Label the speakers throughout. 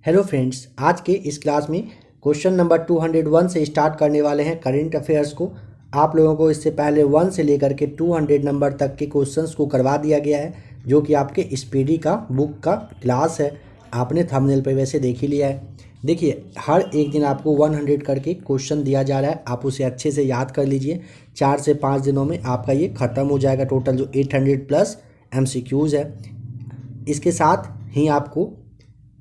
Speaker 1: Hello friends, आज के इस क्लास में क्वेश्चन नंबर 201 से स्टार्ट करने वाले हैं करेंट अफेयर्स को। आप लोगों को इससे पहले 1 से लेकर के 200 नंबर तक के क्वेश्चंस को करवा दिया गया है, जो कि आपके स्पीडी का बुक का क्लास है। आपने थंबनेल पे वैसे देख ही लिया है। देखिए, हर एक दिन आपको 100 करके क्वेश्चन दिया जा रहा है। आप उसे अच्छे से याद कर लीजिए। 4 से 5 दिनों में आपका ये ख़त्म हो जाएगा। टोटल जो 800 प्लस MCQs है, इसके साथ ही आपको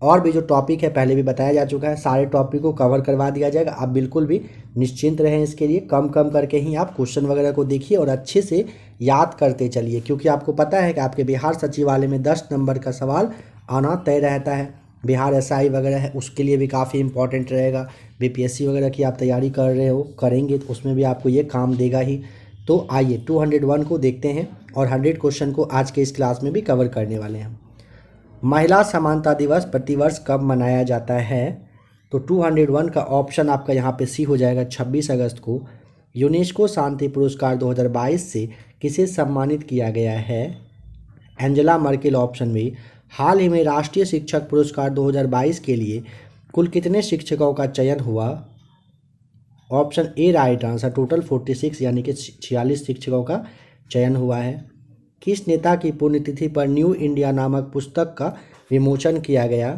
Speaker 1: और भी जो टॉपिक है पहले भी बताया जा चुका है, सारे टॉपिक को कवर करवा दिया जाएगा। आप बिल्कुल भी निश्चिंत रहें। इसके लिए कम कम करके ही आप क्वेश्चन वगैरह को देखिए और अच्छे से याद करते चलिए, क्योंकि आपको पता है कि आपके बिहार सचिवालय में 10 नंबर का सवाल आना तय रहता है। बिहार SI वगैरह है, उसके लिए भी काफ़ी इंपॉर्टेंट रहेगा। BPSC वगैरह की आप तैयारी कर रहे हो, करेंगे तो उसमें भी आपको ये काम देगा ही। तो आइए 201 को देखते हैं और 100 क्वेश्चन को आज के इस क्लास में भी कवर करने वाले हैं। महिला समानता दिवस प्रतिवर्ष कब मनाया जाता है? तो 201 का ऑप्शन आपका यहाँ पे सी हो जाएगा, 26 अगस्त को। यूनेस्को शांति पुरस्कार 2022 से किसे सम्मानित किया गया है? Angela Merkel, option B. हाल ही में राष्ट्रीय शिक्षक पुरस्कार 2022 के लिए कुल कितने शिक्षकों का चयन हुआ? Option A right answer, total 46 यानी कि 46 शिक्षकों का चयन हुआ है। किस नेता की पुण्यतिथि पर न्यू इंडिया नामक पुस्तक का विमोचन किया गया?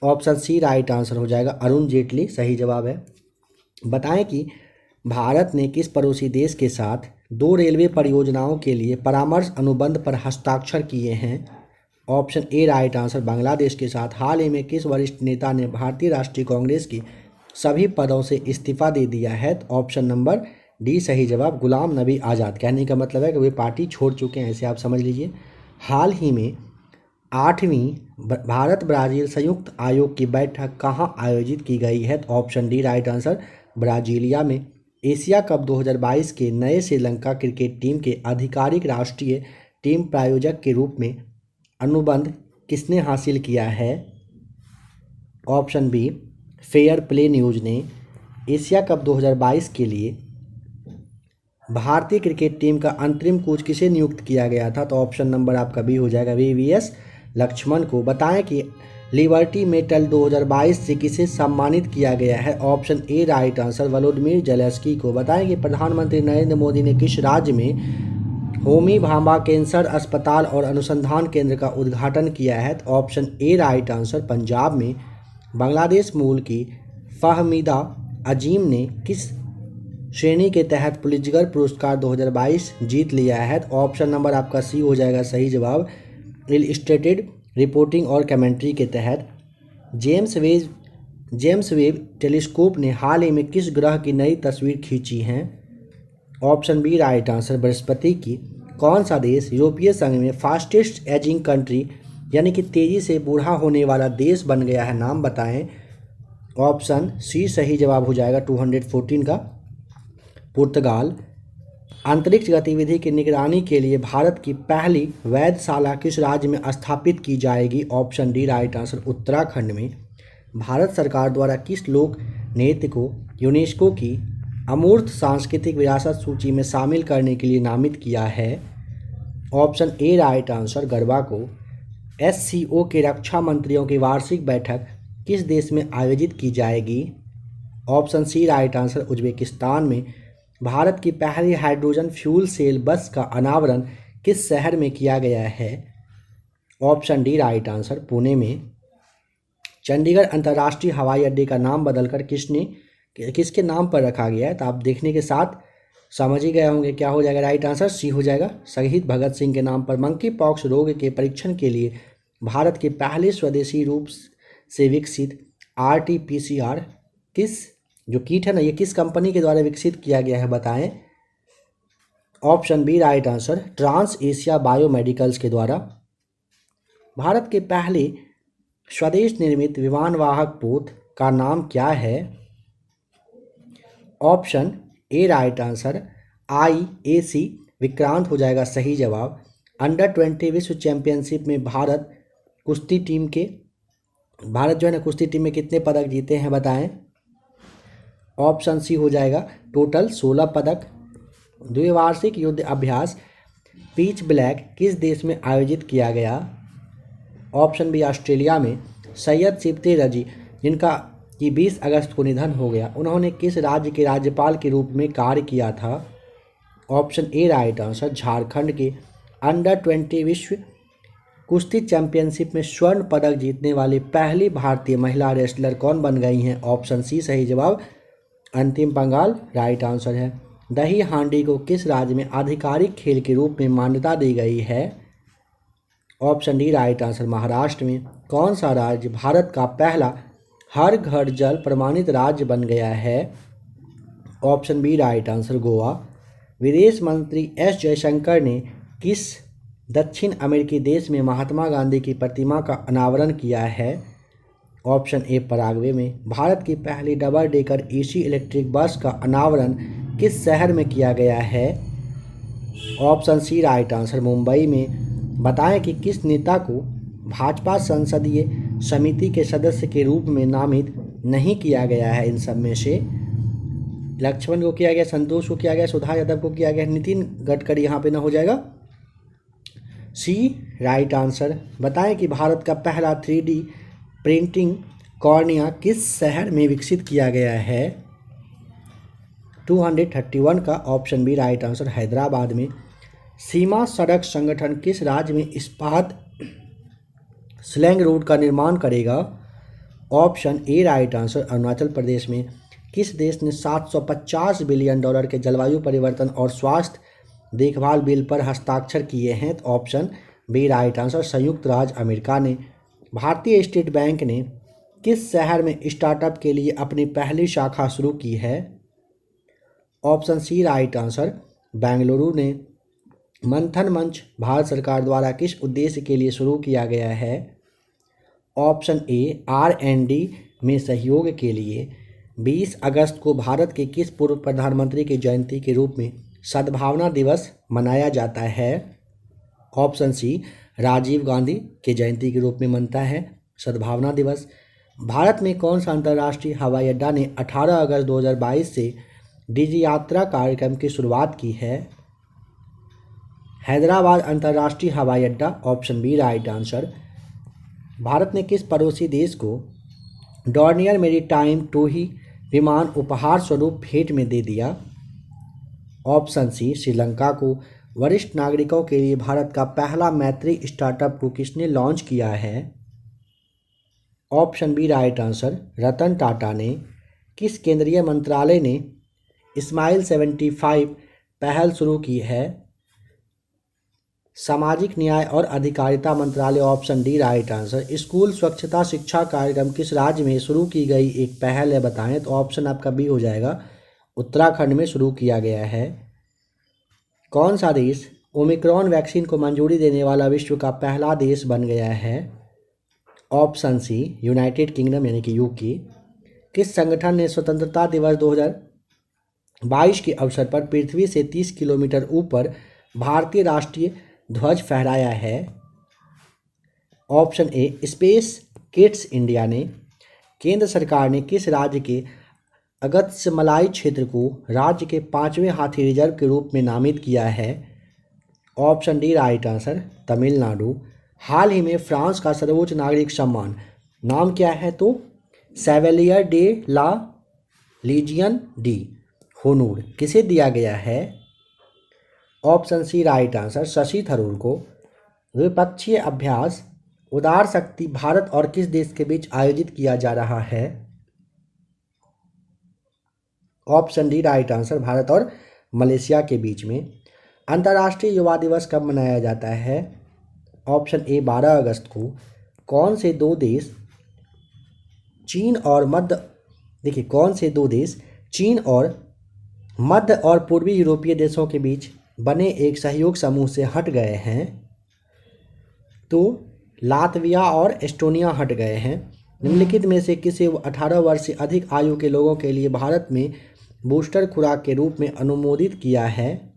Speaker 1: ऑप्शन सी राइट आंसर हो जाएगा, अरुण जेटली सही जवाब है। बताएं कि भारत ने किस पड़ोसी देश के साथ 2 रेलवे परियोजनाओं के लिए परामर्श अनुबंध पर हस्ताक्षर किए हैं? Option A right answer, Bangladesh के साथ। हाल ही में किस वरिष्ठ नेता ने भारतीय राष्ट्रीय कांग्रेस की सभी पदों से इस्तीफा दे दिया है? ऑप्शन नंबर डी सही जवाब, गुलाम नबी आज़ाद। कहने का मतलब है कि वे पार्टी छोड़ चुके हैं, ऐसे आप समझ लीजिए। हाल ही में 8वीं भारत ब्राज़ील संयुक्त आयोग की बैठक कहाँ आयोजित की गई है? Option D right answer, Brasilia में। एशिया कप 2022 के नए श्रीलंका क्रिकेट टीम के आधिकारिक राष्ट्रीय टीम प्रायोजक के रूप में अनुबंध किसने हासिल किया है? Option be fair play news ने। एशिया कप 2022 के लिए भारतीय क्रिकेट टीम का अंतरिम कोच किसे नियुक्त किया गया था? तो ऑप्शन नंबर आपका बी हो जाएगा, VVS लक्ष्मण को। बताएं कि लिबर्टी मेडल 2022 से किसे सम्मानित किया गया है? Option A right answer, Vladimir Zelensky को। बताएं कि प्रधानमंत्री नरेंद्र मोदी ने किस राज्य में होमी भाभा कैंसर अस्पताल और अनुसंधान केंद्र का उद्घाटन किया है? तो option A right answer, Punjab में। बांग्लादेश मूल की फहमीदा अजीम ने किस श्रेणी के तहत पुलित्जर पुरस्कार 2022 जीत लिया है? तो ऑप्शन नंबर आपका सी हो जाएगा सही जवाब, इलस्ट्रेटेड रिपोर्टिंग और कमेंट्री के तहत। जेम्स वेब टेलीस्कोप ने हाल ही में किस ग्रह की नई तस्वीर खींची है? ऑप्शन बी राइट आंसर, बृहस्पति की। कौन सा देश यूरोपीय संघ में फास्टेस्ट एजिंग कंट्री यानी कि तेजी से बूढ़ा होने वाला देश बन गया है? नाम बताएं। ऑप्शन सी सही जवाब हो जाएगा, 214 का पुर्तगाल। अंतरिक्ष गतिविधि की निगरानी के लिए भारत की पहली वेधशाला किस राज्य में स्थापित की जाएगी? Option D right answer, Uttarakhand में। भारत सरकार द्वारा किस लोक नृत्य को यूनेस्को की अमूर्त सांस्कृतिक विरासत सूची में शामिल करने के लिए नामित किया है? Option A right answer, garba को। SCO के रक्षा मंत्रियों की वार्षिक बैठक किस देश में आयोजित की जाएगी? Option C right answer, Uzbekistan में। भारत की पहली हाइड्रोजन फ्यूल सेल बस का अनावरण किस शहर में किया गया है? Option D right answer, Pune में। चंडीगढ़ अंतर्राष्ट्रीय हवाई अड्डे का नाम बदलकर किसके नाम पर रखा गया है? तो आप देखने के साथ समझ ही गए होंगे क्या हो जाएगा। राइट आंसर सी हो जाएगा, शहीद भगत सिंह के नाम पर। मंकी पॉक्स रोग के परीक्षण के लिए भारत के पहले स्वदेशी रूप से विकसित RT-PCR किस जो किट है ना, ये किस कंपनी के द्वारा विकसित किया गया है? बताएं। Option B right answer, trans Asia biomedicals के द्वारा। भारत के पहले स्वदेश निर्मित विमानवाहक पोत का नाम क्या है? Option A right answer, IAC Vikrant हो जाएगा सही जवाब। अंडर 20 विश्व चैंपियनशिप में भारत जो है ना कुश्ती टीम में कितने पदक जीते हैं? बताएं। ऑप्शन सी हो जाएगा, टोटल 16 पदक। द्विवार्षिक युद्ध अभ्यास पिच ब्लैक किस देश में आयोजित किया गया? ऑप्शन बी ऑस्ट्रेलिया में। सैयद सिबते रजी, जिनका कि 20 अगस्त को निधन हो गया, उन्होंने किस राज्य के राज्यपाल के रूप में कार्य किया था? Option A right answer, Jharkhand के। अंडर-20 विश्व कुश्ती चैंपियनशिप में स्वर्ण पदक जीतने वाली पहली भारतीय महिला रेसलर कौन बन गई हैं? ऑप्शन सी सही जवाब, अंतिम पंगाल राइट आंसर है। दही हांडी को किस राज्य में आधिकारिक खेल के रूप में मान्यता दी गई है? Option D right answer, Maharashtra में। कौन सा राज्य भारत का पहला हर घर जल प्रमाणित राज्य बन गया है? Option B right answer, Goa. विदेश मंत्री एस जयशंकर ने किस दक्षिण अमेरिकी देश में महात्मा गांधी की प्रतिमा का अनावरण किया है? ऑप्शन ए पराग्वे में। भारत की पहली double decker AC electric bus का अनावरण किस शहर में किया गया है? Option C right answer, Mumbai में। बताएं कि किस नेता को भाजपा संसदीय समिति के सदस्य के रूप में नामित नहीं किया गया है? इन सब में से लक्ष्मण को किया गया, संतोष को किया गया, सुधा यादव को किया गया, नितिन गडकरी यहाँ पे ना हो जाएगा। सी राइट आंसर। बताएं कि भारत का पहला 3D प्रिंटिंग कॉर्निया किस शहर में विकसित किया गया है? 231 का option B right answer, Hyderabad में। सीमा सड़क संगठन किस राज्य में इस्पात स्लैंग रोड का निर्माण करेगा? Option A right answer, Arunachal Pradesh में। किस देश ने $750 बिलियन के जलवायु परिवर्तन और स्वास्थ्य देखभाल बिल पर हस्ताक्षर किए हैं? तो ऑप्शन बी राइट आंसर, संयुक्त राज्य अमेरिका ने। भारतीय स्टेट बैंक ने किस शहर में स्टार्टअप के लिए अपनी पहली शाखा शुरू की है? Option C right answer, Bengaluru ने। मंथन मंच भारत सरकार द्वारा किस उद्देश्य के लिए शुरू किया गया है? ऑप्शन ए R&D में सहयोग के लिए। 20 अगस्त को भारत के किस पूर्व प्रधानमंत्री की जयंती के रूप में सद्भावना दिवस मनाया जाता है? ऑप्शन सी राजीव गांधी की जयंती के रूप में मनता है सद्भावना दिवस। भारत में कौन सा अंतर्राष्ट्रीय हवाई अड्डा ने 18 अगस्त 2022 से डिजी यात्रा कार्यक्रम की शुरुआत की है? हैदराबाद अंतर्राष्ट्रीय हवाई अड्डा, option B right answer. Bharat ने किस पड़ोसी देश को डॉर्नियर मेरीटाइम टूही विमान उपहार स्वरूप भेंट में दे दिया? ऑप्शन सी श्रीलंका को। वरिष्ठ नागरिकों के लिए भारत का पहला मैत्री स्टार्टअप को किसने लॉन्च किया है? Option B right answer, Ratan Tata ने। किस केंद्रीय मंत्रालय ने स्माइल 75 पहल शुरू की है? सामाजिक न्याय और अधिकारिता मंत्रालय, option D right answer. School स्वच्छता शिक्षा कार्यक्रम किस राज्य में शुरू की गई एक पहल है? बताएं। तो ऑप्शन आपका बी हो जाएगा, उत्तराखंड में शुरू किया गया है। कौन सा देश ओमिक्रॉन वैक्सीन को मंजूरी देने वाला विश्व का पहला देश बन गया है? ऑप्शन सी यूनाइटेड किंगडम यानी कि यूके। किस संगठन ने स्वतंत्रता दिवस 2022 के अवसर पर पृथ्वी से 30 किलोमीटर ऊपर भारतीय राष्ट्रीय ध्वज फहराया है? Option A space kids India ने। केंद्र सरकार ने किस राज्य के अगस्त्यमलाई क्षेत्र को राज्य के 5वें हाथी रिजर्व के रूप में नामित किया है? Option D right answer, Tamil Nadu. हाल ही में फ्रांस का सर्वोच्च नागरिक सम्मान नाम क्या है? तो Chevalier de la Legion d'Honneur किसे दिया गया है? Option C right answer, Shashi Tharoor को। द्विपक्षीय अभ्यास उदार शक्ति भारत और किस देश के बीच आयोजित किया जा रहा है? Option D right answer, Bharat और मलेशिया के बीच में। अंतर्राष्ट्रीय युवा दिवस कब मनाया जाता है? ऑप्शन ए 12 अगस्त को। कौन से दो देश चीन और मध्य और पूर्वी यूरोपीय देशों के बीच बने एक सहयोग समूह से हट गए हैं? तो लातविया और एस्टोनिया हट गए हैं। निम्नलिखित में से किसे 18 वर्ष से अधिक आयु के लोगों के लिए भारत में बूस्टर खुराक के रूप में अनुमोदित किया है?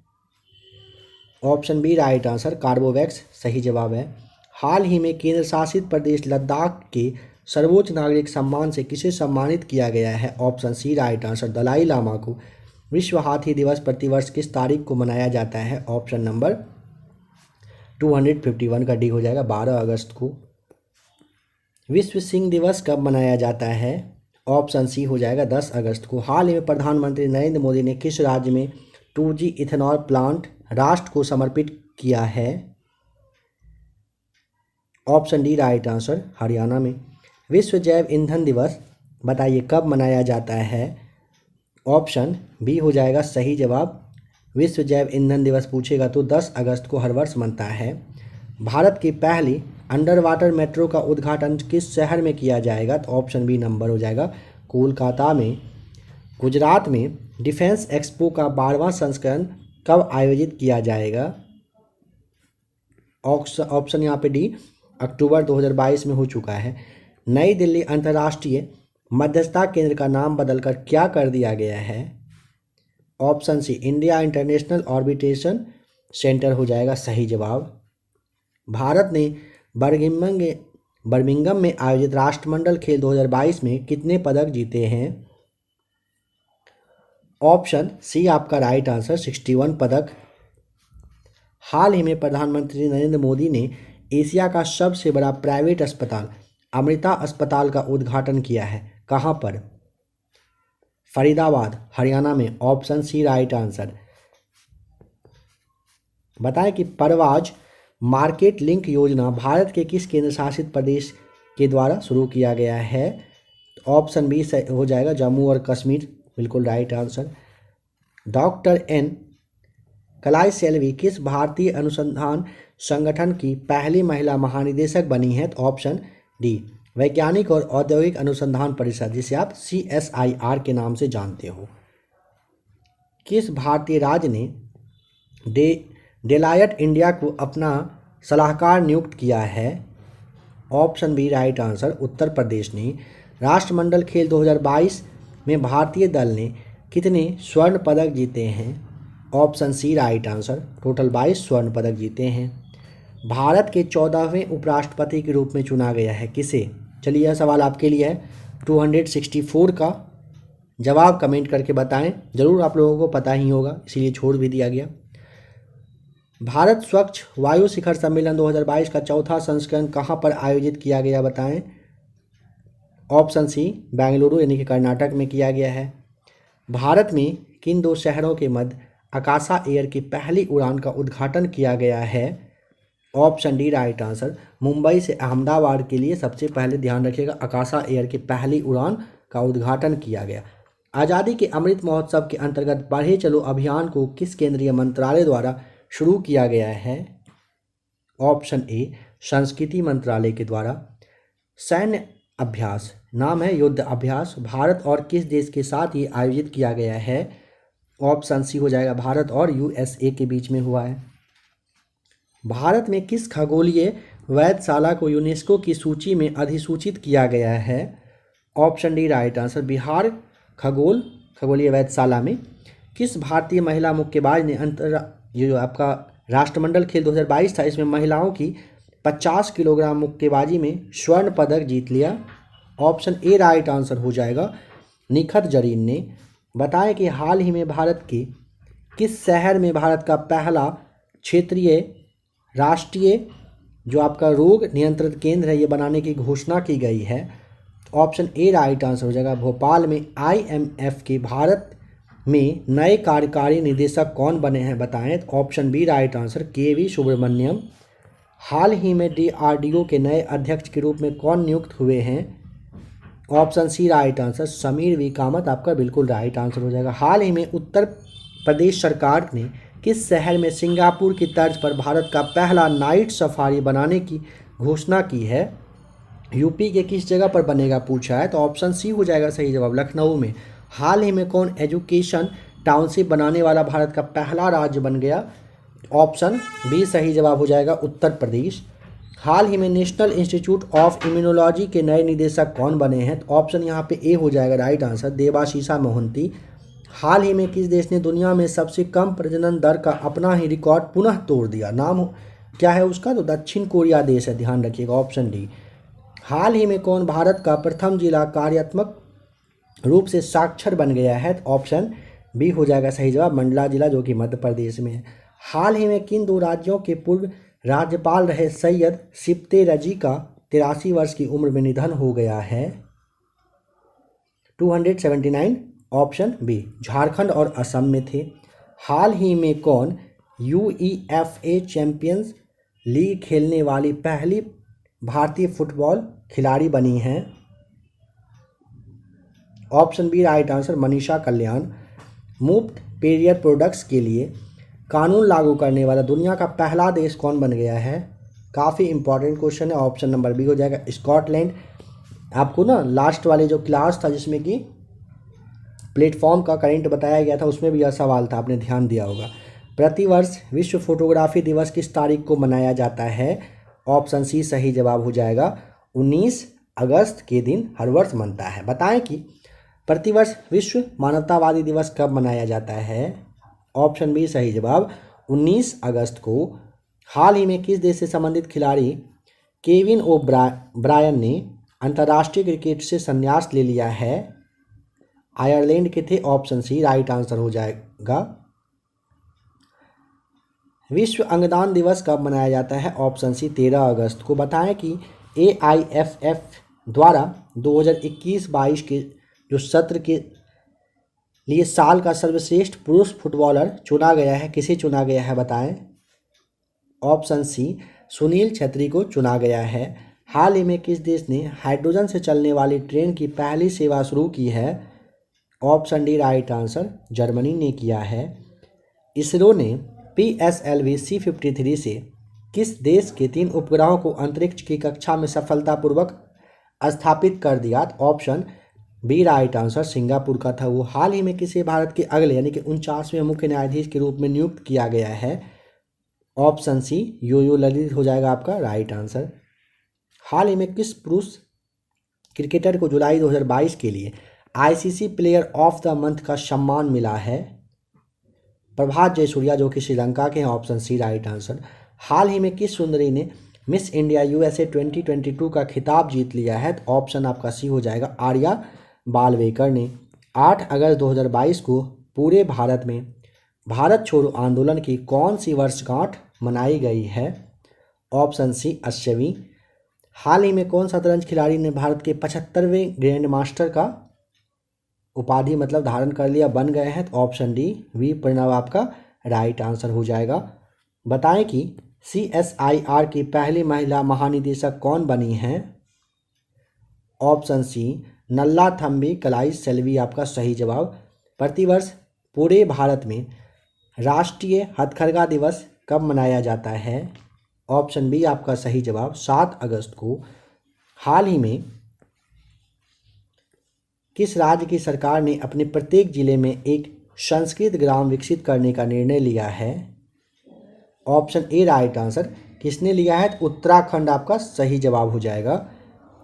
Speaker 1: Option B right answer, Corbevax सही जवाब है। हाल ही में केंद्र शासित प्रदेश लद्दाख के सर्वोच्च नागरिक सम्मान से किसे सम्मानित किया गया है? Option C right answer, Dalai Lama को। विश्व हाथी दिवस प्रतिवर्ष किस तारीख को मनाया जाता है? ऑप्शन नंबर 251 का डी हो जाएगा, 12 अगस्त को। विश्व सिंह दिवस कब मनाया जाता है? ऑप्शन सी हो जाएगा 10 अगस्त को। हाल ही में प्रधानमंत्री नरेंद्र मोदी ने किस राज्य में 2G इथेनॉल प्लांट राष्ट्र को समर्पित किया है? Option D right answer, Haryana में। विश्व जैव ईंधन दिवस बताइए कब मनाया जाता है? ऑप्शन बी हो जाएगा सही जवाब। विश्व जैव ईंधन दिवस पूछेगा तो 10 अगस्त को हर वर्ष मनता है। भारत की पहली अंडर वाटर मेट्रो का उद्घाटन किस शहर में किया जाएगा? तो ऑप्शन बी नंबर हो जाएगा कोलकाता में। गुजरात में डिफेंस एक्सपो का 12वां संस्करण कब आयोजित किया जाएगा? ऑप्शन यहाँ पे डी अक्टूबर 2022 में हो चुका है। नई दिल्ली अंतर्राष्ट्रीय मध्यस्थता केंद्र का नाम बदलकर क्या कर दिया गया है? Option C India international arbitration centre हो जाएगा सही जवाब। भारत ने बर्मिंघम में आयोजित राष्ट्रमंडल खेल 2022 में कितने पदक जीते हैं? ऑप्शन सी आपका राइट आंसर, 61 पदक। हाल ही में प्रधानमंत्री नरेंद्र मोदी ने एशिया का सबसे बड़ा प्राइवेट अस्पताल अमृता अस्पताल का उद्घाटन किया है, कहाँ पर? फरीदाबाद, हरियाणा में। Option C right answer. बताएं कि परवाज मार्केट लिंक योजना भारत के किस केंद्र शासित प्रदेश के द्वारा शुरू किया गया है? ऑप्शन बी हो जाएगा जम्मू और कश्मीर, बिल्कुल राइट आंसर। डॉक्टर एन कलाई सेल्वी किस भारतीय अनुसंधान संगठन की पहली महिला महानिदेशक बनी है? तो ऑप्शन डी वैज्ञानिक और औद्योगिक अनुसंधान परिषद, जिसे आप CSIR के नाम से जानते हो। किस भारतीय राज्य ने डेलायट इंडिया को अपना सलाहकार नियुक्त किया है? Option B right answer, Uttar Pradesh ने। राष्ट्रमंडल खेल 2022 में भारतीय दल ने कितने स्वर्ण पदक जीते हैं? Option C right answer, total 22 स्वर्ण पदक जीते हैं। भारत के 14वें उपराष्ट्रपति के रूप में चुना गया है, किसे? चलिए यह सवाल आपके लिए है। 264 का जवाब कमेंट करके बताएं, ज़रूर आप लोगों को पता ही होगा, इसीलिए छोड़ भी दिया गया। भारत स्वच्छ वायु शिखर सम्मेलन 2022 का चौथा संस्करण कहाँ पर आयोजित किया गया बताएं? ऑप्शन सी बेंगलुरु यानी कि कर्नाटक में किया गया है। भारत में किन दो शहरों के मध्य आकाशा एयर की पहली उड़ान का उद्घाटन किया गया है? Option D right answer, Mumbai से अहमदाबाद के लिए सबसे पहले ध्यान रखिएगा आकाशा एयर की पहली उड़ान का उद्घाटन किया गया। आज़ादी के अमृत महोत्सव के अंतर्गत बढ़े चलो अभियान को किस केंद्रीय मंत्रालय द्वारा शुरू किया गया है? ऑप्शन ए संस्कृति मंत्रालय के द्वारा। सैन्य अभ्यास नाम है युद्ध अभ्यास, भारत और किस देश के साथ ये आयोजित किया गया है? ऑप्शन सी हो जाएगा भारत और USA के बीच में हुआ है। भारत में किस खगोलीय वेधशाला को यूनेस्को की सूची में अधिसूचित किया गया है? Option D right answer, Bihar खगोलीय वेधशाला में। किस भारतीय महिला मुक्केबाज ने ये जो आपका राष्ट्रमंडल खेल 2022 था, इसमें महिलाओं की 50 किलोग्राम मुक्केबाजी में स्वर्ण पदक जीत लिया? ऑप्शन ए राइट आंसर हो जाएगा, निखत जरीन ने। बताएं कि हाल ही में भारत के किस शहर में भारत का पहला क्षेत्रीय राष्ट्रीय जो आपका रोग नियंत्रण केंद्र है ये बनाने की घोषणा की गई है? ऑप्शन ए राइट आंसर हो जाएगा, भोपाल में। IMF के भारत में नए कार्यकारी निदेशक कौन बने हैं बताएं? तो option B right answer, KV Subramaniam. हाल ही में DRDO के नए अध्यक्ष के रूप में कौन नियुक्त हुए हैं? Option C right answer, Sameer V Kamat आपका बिल्कुल राइट आंसर हो जाएगा। हाल ही में उत्तर प्रदेश सरकार ने किस शहर में सिंगापुर की तर्ज पर भारत का पहला नाइट सफारी बनाने की घोषणा की है? यूपी के किस जगह पर बनेगा पूछा है, तो ऑप्शन सी हो जाएगा सही जवाब, लखनऊ में। हाल ही में कौन एजुकेशन टाउनशिप बनाने वाला भारत का पहला राज्य बन गया? ऑप्शन बी सही जवाब हो जाएगा, उत्तर प्रदेश। हाल ही में नेशनल इंस्टीट्यूट ऑफ इम्यूनोलॉजी के नए निदेशक कौन बने हैं? तो ऑप्शन यहाँ पे ए हो जाएगा राइट आंसर, देवाशीषा मोहंती। हाल ही में किस देश ने दुनिया में सबसे कम प्रजनन दर का अपना ही रिकॉर्ड पुनः तोड़ दिया? नाम क्या है उसका? तो दक्षिण कोरिया देश है, ध्यान रखिएगा, ऑप्शन डी। हाल ही में कौन भारत का प्रथम जिला कार्यात्मक रूप से साक्षर बन गया है? तो ऑप्शन बी हो जाएगा सही जवाब, मंडला जिला जो कि मध्य प्रदेश में है। हाल ही में किन दो राज्यों के पूर्व राज्यपाल रहे सैयद सिप्ते रजी का 83 वर्ष की उम्र में निधन हो गया है? 279 ऑप्शन बी। झारखंड और असम में थे। हाल ही में कौन यूईएफए चैंपियंस लीग खेलने वाली पहली भारतीय फुटबॉल खिलाड़ी बनी हैं? Option B right answer Manisha Kalyan. मुफ्त पेरियर प्रोडक्ट्स के लिए कानून लागू करने वाला दुनिया का पहला देश कौन बन गया है? काफ़ी इंपॉर्टेंट क्वेश्चन है। ऑप्शन नंबर बी हो जाएगा स्कॉटलैंड। आपको ना लास्ट वाले जो क्लास था जिसमें कि प्लेटफॉर्म का करंट बताया गया था उसमें भी यह सवाल था, आपने ध्यान दिया होगा। प्रतिवर्ष विश्व फोटोग्राफी दिवस किस तारीख को मनाया जाता है? ऑप्शन सी सही जवाब हो जाएगा 19 अगस्त के दिन हर वर्ष मनता है। बताएं कि प्रतिवर्ष विश्व मानवतावादी दिवस कब मनाया जाता है? ऑप्शन बी सही जवाब 19 अगस्त को। हाल ही में किस देश से संबंधित खिलाड़ी केविन ब्रायन ने अंतर्राष्ट्रीय क्रिकेट से संन्यास ले लिया है? आयरलैंड के थे। ऑप्शन सी राइट आंसर हो जाएगा। विश्व अंगदान दिवस कब मनाया जाता है? ऑप्शन सी 13 अगस्त को। बताएं कि AIFF द्वारा 2021-22 के जो सत्र के लिए साल का सर्वश्रेष्ठ पुरुष फुटबॉलर चुना गया है, किसे चुना गया है बताएं? ऑप्शन सी सुनील छेत्री को चुना गया है। हाल ही में किस देश ने हाइड्रोजन से चलने वाली ट्रेन की पहली सेवा शुरू की है? Option D right answer Germany ने किया है। इसरो ने PSLV C-53 से किस देश के 3 उपग्रहों को अंतरिक्ष की कक्षा में सफलतापूर्वक स्थापित कर दिया? Option B right answer Singapore का था वो। हाल ही में किसे भारत के अगले यानी कि 49वें मुख्य न्यायाधीश के रूप में नियुक्त किया गया है? ऑप्शन सी यो ललित हो जाएगा आपका राइट आंसर। हाल ही में किस पुरुष क्रिकेटर को जुलाई 2022 के लिए ICC player of the month का सम्मान मिला है? प्रभात जयसूर्या जो कि श्रीलंका के हैं। Option C right answer. हाल ही में किस सुंदरी ने मिस इंडिया USA 2022 का खिताब जीत लिया है? तो ऑप्शन आपका सी हो जाएगा आर्या बालवेकर ने। 8 अगस्त 2022 को पूरे भारत में भारत छोड़ो आंदोलन की कौन सी वर्षगांठ मनाई गई है? ऑप्शन सी 80वीं। हाल ही में कौन शतरंज खिलाड़ी ने भारत के 75वें ग्रैंड मास्टर का उपाधि मतलब धारण कर लिया, बन गए हैं? तो ऑप्शन डी वी प्रणव आपका राइट आंसर हो जाएगा। बताएं कि CSIR की पहली महिला महानिदेशक कौन बनी हैं? ऑप्शन सी नल्ला थम्बी कलाई सेल्वी आपका सही जवाब। प्रतिवर्ष पूरे भारत में राष्ट्रीय हथकरघा दिवस कब मनाया जाता है? ऑप्शन बी आपका सही जवाब 7 अगस्त को। हाल ही में किस राज्य की सरकार ने अपने प्रत्येक जिले में एक संस्कृत ग्राम विकसित करने का निर्णय लिया है? ऑप्शन ए राइट आंसर किसने लिया है? तो उत्तराखंड आपका सही जवाब हो जाएगा।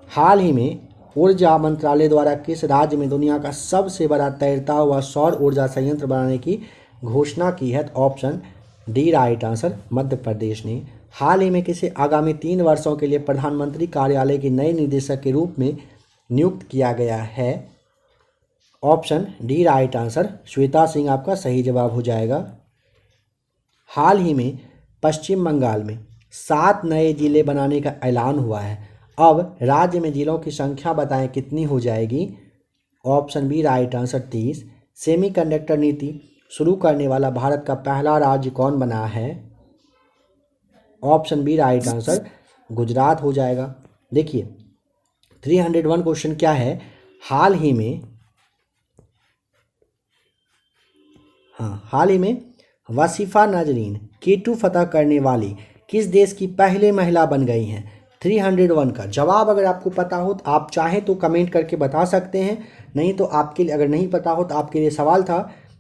Speaker 1: हाल ही में ऊर्जा मंत्रालय द्वारा किस राज्य में दुनिया का सबसे बड़ा तैरता हुआ सौर ऊर्जा संयंत्र बनाने की घोषणा की है? तो option D right answer Madhya Pradesh ने। हाल ही में किसे आगामी 3 वर्षों के लिए प्रधानमंत्री कार्यालय के नए निदेशक के रूप में नियुक्त किया गया है? Option D right answer Shweta Singh आपका सही जवाब हो जाएगा। हाल ही में पश्चिम बंगाल में 7 नए जिले बनाने का ऐलान हुआ है। अब राज्य में जिलों की संख्या बताएं कितनी हो जाएगी? Option B right answer 30। Semiconductor नीति शुरू करने वाला भारत का पहला राज्य कौन बना है? Option B right answer Gujarat हो जाएगा। देखिए 301 क्वेश्चन क्या है, हाल ही में वसीफा नजरीन K2 फतह करने वाली किस देश की पहले महिला बन गई हैं? 301 का जवाब अगर आपको पता हो तो आप चाहें तो कमेंट करके बता सकते हैं, नहीं तो आपके लिए अगर नहीं पता हो तो आपके लिए सवाल था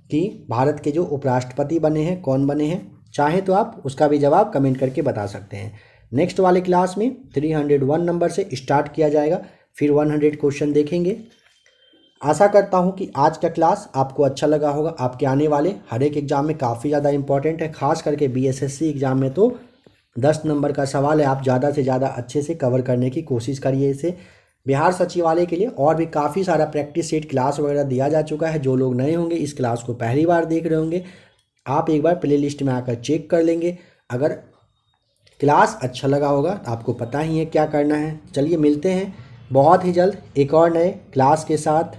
Speaker 1: कि भारत के जो उपराष्ट्रपति बने हैं कौन बने हैं, चाहें तो आप उसका भी जवाब कमेंट करके बता सकते हैं। नेक्स्ट वाले क्लास में 301 नंबर से स्टार्ट किया जाएगा, फिर 100 क्वेश्चन देखेंगे। आशा करता हूं कि आज का क्लास आपको अच्छा लगा होगा। आपके आने वाले हर एक एग्जाम में काफ़ी ज़्यादा इंपॉर्टेंट है, खास करके BSSC एग्जाम में तो 10 नंबर का सवाल है। आप ज़्यादा से ज़्यादा अच्छे से कवर करने की कोशिश करिए इसे। बिहार सचिवालय के लिए और भी काफ़ी सारा प्रैक्टिस सेट क्लास वगैरह दिया जा चुका है। जो लोग नए होंगे इस क्लास को पहली बार देख रहे होंगे, आप एक बार प्ले लिस्ट में आकर चेक कर लेंगे। अगर क्लास अच्छा लगा होगा, आपको पता ही है क्या करना है। चलिए मिलते हैं बहुत ही जल्द एक और नए क्लास के साथ।